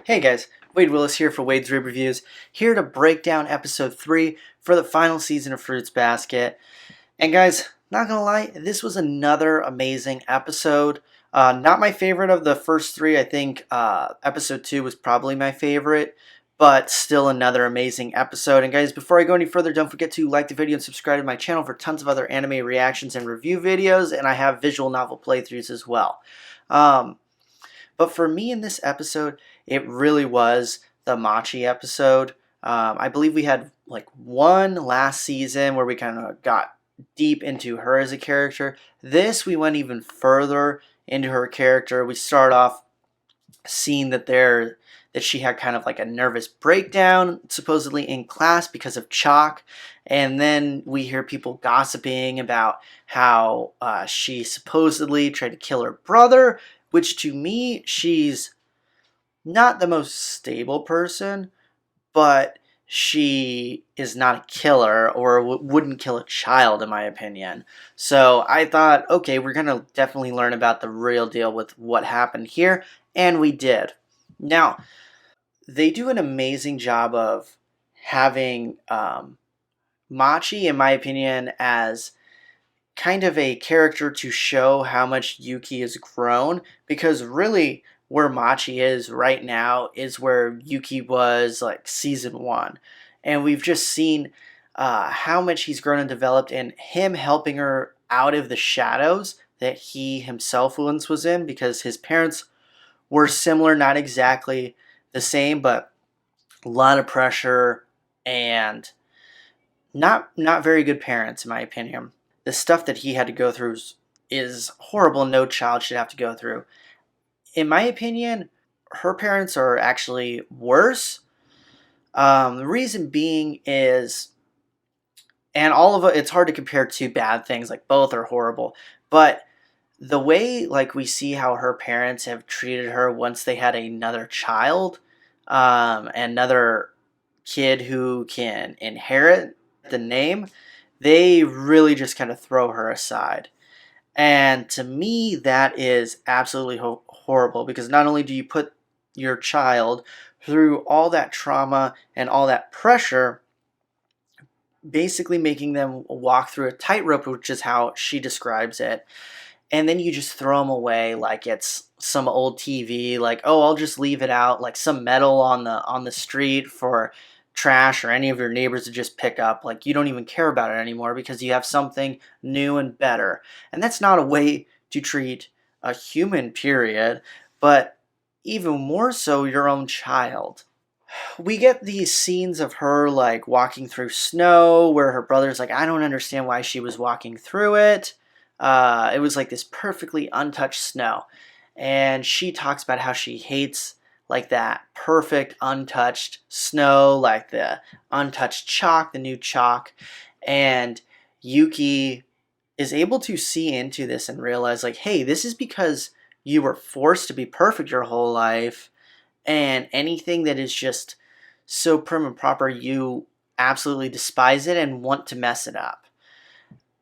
Hey guys, Wade Willis here for Wade's Rib Reviews, here to break down episode 3 for the final season of Fruits Basket. And guys, not gonna lie, this was another amazing episode. Not my favorite of the first three. I think episode 2 was probably my favorite, but still another amazing episode. And guys, before I go any further, don't forget to like the video and subscribe to my channel for tons of other anime reactions and review videos, and I have visual novel playthroughs as well. But for me in this episode, it really was the Machi episode. I believe we had like one last season where we kind of got deep into her as a character. This, we went even further into her character. We start off seeing that she had kind of like a nervous breakdown supposedly in class because of chalk, and then we hear people gossiping about how she supposedly tried to kill her brother, which to me, she's not the most stable person, but she is not a killer or wouldn't kill a child, in my opinion. So I thought, okay, we're going to definitely learn about the real deal with what happened here, and we did. Now, they do an amazing job of having Machi, in my opinion, as kind of a character to show how much Yuki has grown, because really where Machi is right now is where Yuki was like season 1, and we've just seen how much he's grown and developed, and him helping her out of the shadows that he himself once was in, because his parents were similar, not exactly the same, but a lot of pressure and not very good parents, in my opinion. The stuff that he had to go through is horrible. No child should have to go through. In my opinion, her parents are actually worse. The reason being is, and all of it, it's hard to compare two bad things. Like, both are horrible, but the way, like, we see how her parents have treated her once they had another child, another kid who can inherit the name, they really just kind of throw her aside. And to me, that is absolutely horrible, because not only do you put your child through all that trauma and all that pressure, basically making them walk through a tightrope, which is how she describes it, and then you just throw them away like it's some old TV, like, oh, I'll just leave it out, like some metal on the street for trash or any of your neighbors to just pick up. Like, you don't even care about it anymore because you have something new and better. And that's not a way to treat a human, period, but even more so your own child. We get these scenes of her like walking through snow where her brother's like, I don't understand why she was walking through it. It was like this perfectly untouched snow. And she talks about how she hates like that perfect untouched snow, like the untouched chalk, the new chalk. And Yuki is able to see into this and realize, like, hey, this is because you were forced to be perfect your whole life, and anything that is just so prim and proper, you absolutely despise it and want to mess it up.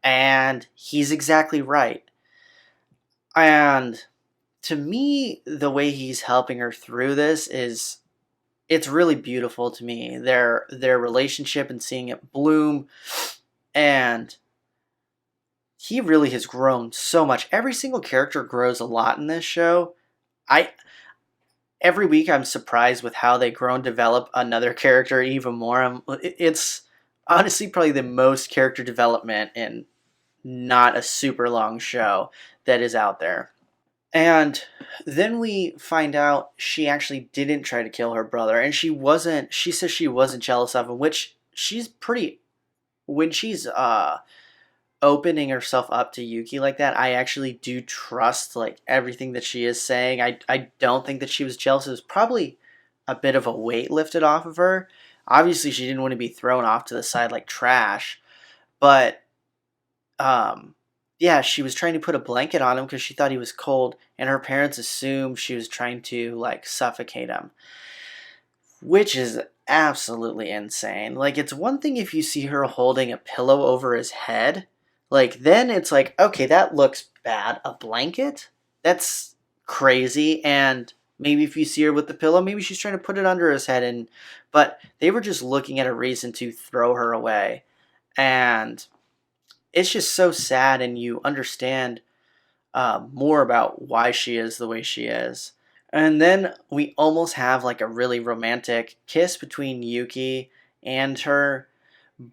And he's exactly right. And to me, the way he's helping her through this is, it's really beautiful to me. Their relationship and seeing it bloom, and he really has grown so much. Every single character grows a lot in this show. Every week I'm surprised with how they grow and develop another character even more. It's honestly probably the most character development in not a super long show that is out there. And then we find out she actually didn't try to kill her brother, and she says she wasn't jealous of him, which she's pretty, when she's opening herself up to Yuki like that, I actually do trust like everything that she is saying. I don't think that she was jealous. It was probably a bit of a weight lifted off of her. Obviously she didn't want to be thrown off to the side like trash, but yeah, she was trying to put a blanket on him because she thought he was cold, and her parents assumed she was trying to like suffocate him, which is absolutely insane. Like, it's one thing if you see her holding a pillow over his head, like, then it's like, okay, that looks bad. A blanket? That's crazy. And Maybe if you see her with the pillow, maybe she's trying to put it under his head. But they were just looking at a reason to throw her away. And it's just so sad, and you understand more about why she is the way she is. And then we almost have like a really romantic kiss between Yuki and her,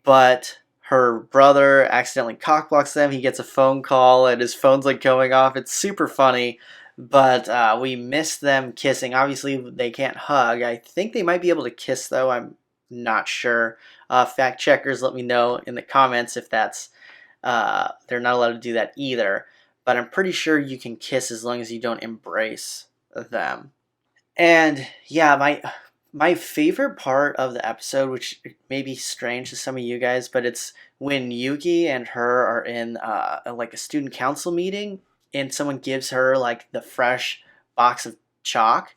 but her brother accidentally cockblocks them. He gets a phone call and his phone's like going off. It's super funny, but we miss them kissing. Obviously, they can't hug. I think they might be able to kiss though. I'm not sure. Fact checkers, let me know in the comments if that's they're not allowed to do that either. But I'm pretty sure you can kiss as long as you don't embrace them. And yeah, my favorite part of the episode, which may be strange to some of you guys, but it's when Yuki and her are in like a student council meeting, and someone gives her like the fresh box of chalk,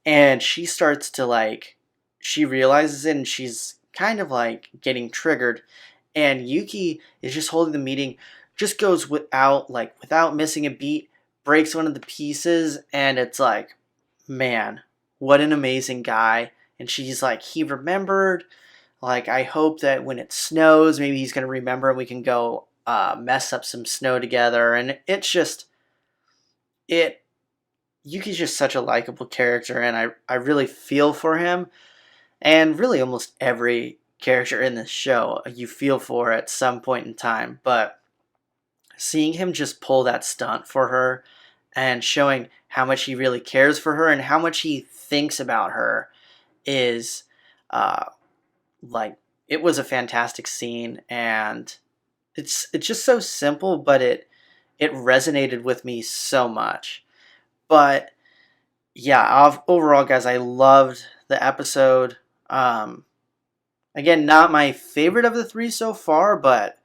and she starts to like she realizes it, and she's kind of like getting triggered, and Yuki is just holding the meeting, just goes without missing a beat, breaks one of the pieces, and it's like, man, what an amazing guy. And she's like, he remembered. Like, I hope that when it snows, maybe he's going to remember and we can go mess up some snow together. And it's just, it, Yuki's just such a likable character, and I really feel for him. And really, almost every character in this show you feel for at some point in time. But seeing him just pull that stunt for her and showing how much he really cares for her and how much he thinks about her is uh, like it was a fantastic scene, and it's just so simple, but it resonated with me so much. But yeah, overall, guys, I loved the episode. Um, Again, not my favorite of the three so far, but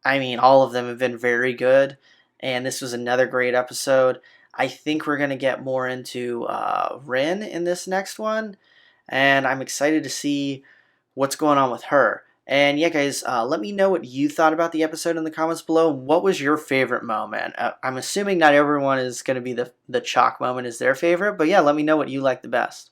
I mean, all of them have been very good, and this was another great episode. I think we're going to get more into Rin in this next one, and I'm excited to see what's going on with her. And yeah, guys, let me know what you thought about the episode in the comments below. What was your favorite moment? I'm assuming not everyone is going to be the chalk moment is their favorite, but yeah, let me know what you like the best.